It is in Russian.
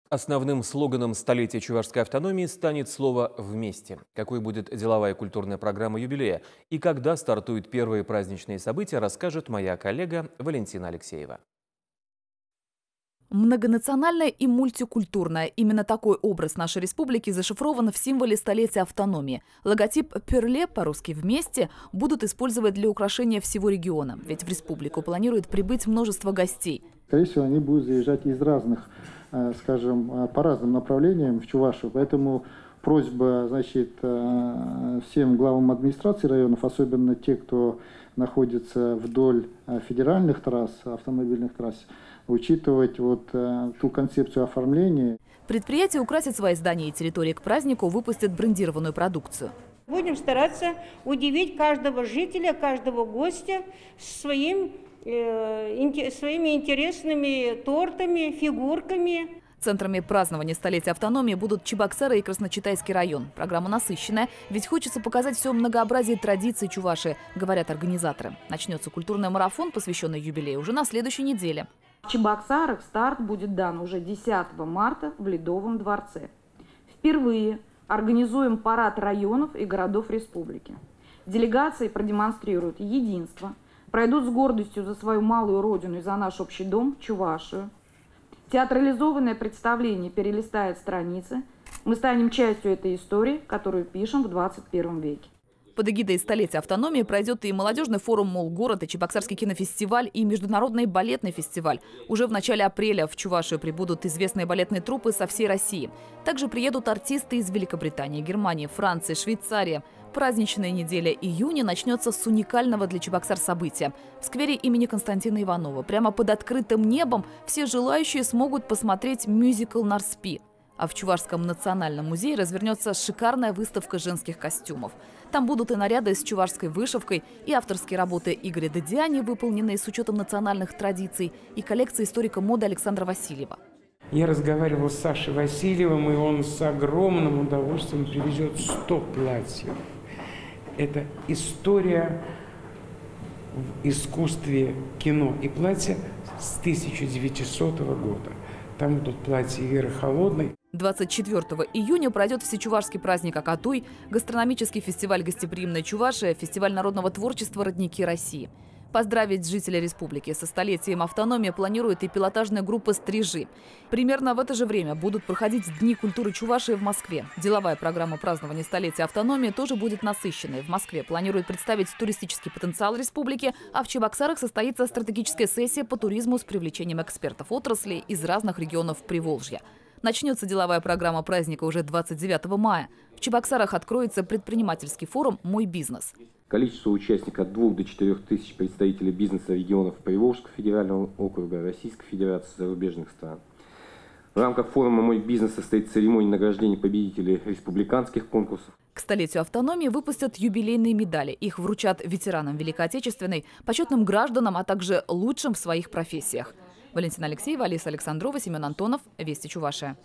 Основным слоганом столетия чувашской автономии станет слово «вместе». Какой будет деловая и культурная программа юбилея и когда стартуют первые праздничные события, расскажет моя коллега Валентина Алексеева. Многонациональная и мультикультурная. Именно такой образ нашей республики зашифрован в символе столетия автономии. Логотип «Перле», по-русски «вместе», будут использовать для украшения всего региона. Ведь в республику планирует прибыть множество гостей. Скорее всего, они будут заезжать из разных, скажем, по разным направлениям в Чувашию. Поэтому просьба, значит, всем главам администрации районов, особенно те, кто находится вдоль федеральных трасс, автомобильных трасс, учитывать ту концепцию оформления. Предприятия украсят свои здания и территории к празднику, выпустят брендированную продукцию. Будем стараться удивить каждого жителя, каждого гостя своими интересными тортами, фигурками. Центрами празднования столетия автономии будут Чебоксары и Красночитайский район. Программа насыщенная, ведь хочется показать все многообразие традиций Чувашии, говорят организаторы. Начнется культурный марафон, посвященный юбилею, уже на следующей неделе. В Чебоксарах старт будет дан уже 10 марта в Ледовом дворце. Впервые организуем парад районов и городов республики. Делегации продемонстрируют единство, пройдут с гордостью за свою малую родину и за наш общий дом Чувашию. Театрализованное представление перелистает страницы. Мы станем частью этой истории, которую пишем в 21 веке. Под эгидой столетия автономии пройдет и молодежный форум «Молгород», и Чебоксарский кинофестиваль, и международный балетный фестиваль. Уже в начале апреля в Чувашию прибудут известные балетные труппы со всей России. Также приедут артисты из Великобритании, Германии, Франции, Швейцарии. Праздничная неделя июня начнется с уникального для Чебоксар события. В сквере имени Константина Иванова прямо под открытым небом все желающие смогут посмотреть мюзикл «Нарспи». А в Чувашском национальном музее развернется шикарная выставка женских костюмов. Там будут и наряды с чувашской вышивкой, и авторские работы Игоря Дадиани, выполненные с учетом национальных традиций, и коллекция историка моды Александра Васильева. Я разговаривал с Сашей Васильевым, и он с огромным удовольствием привезет 100 платьев. Это история в искусстве кино и платья с 1900 года. Там будут платья Веры Холодной. 24 июня пройдет всечувашский праздник Акатуй, гастрономический фестиваль «Гостеприимная Чувашия», фестиваль народного творчества «Родники России». Поздравить жителей республики со столетием автономии планирует и пилотажная группа «Стрижи». Примерно в это же время будут проходить Дни культуры Чувашии в Москве. Деловая программа празднования столетия автономии тоже будет насыщенной. В Москве планируют представить туристический потенциал республики, а в Чебоксарах состоится стратегическая сессия по туризму с привлечением экспертов отрасли из разных регионов Приволжья. Начнется деловая программа праздника уже 29 мая. В Чебоксарах откроется предпринимательский форум «Мой бизнес». Количество участников от 2 до 4 тысяч представителей бизнеса регионов Приволжского федерального округа, Российской Федерации, зарубежных стран. В рамках форума «Мой бизнес» состоит церемония награждения победителей республиканских конкурсов. К столетию автономии выпустят юбилейные медали. Их вручат ветеранам Великой Отечественной, почетным гражданам, а также лучшим в своих профессиях. Валентина Алексеева, Алиса Александрова, Семен Антонов. Вести Чувашия.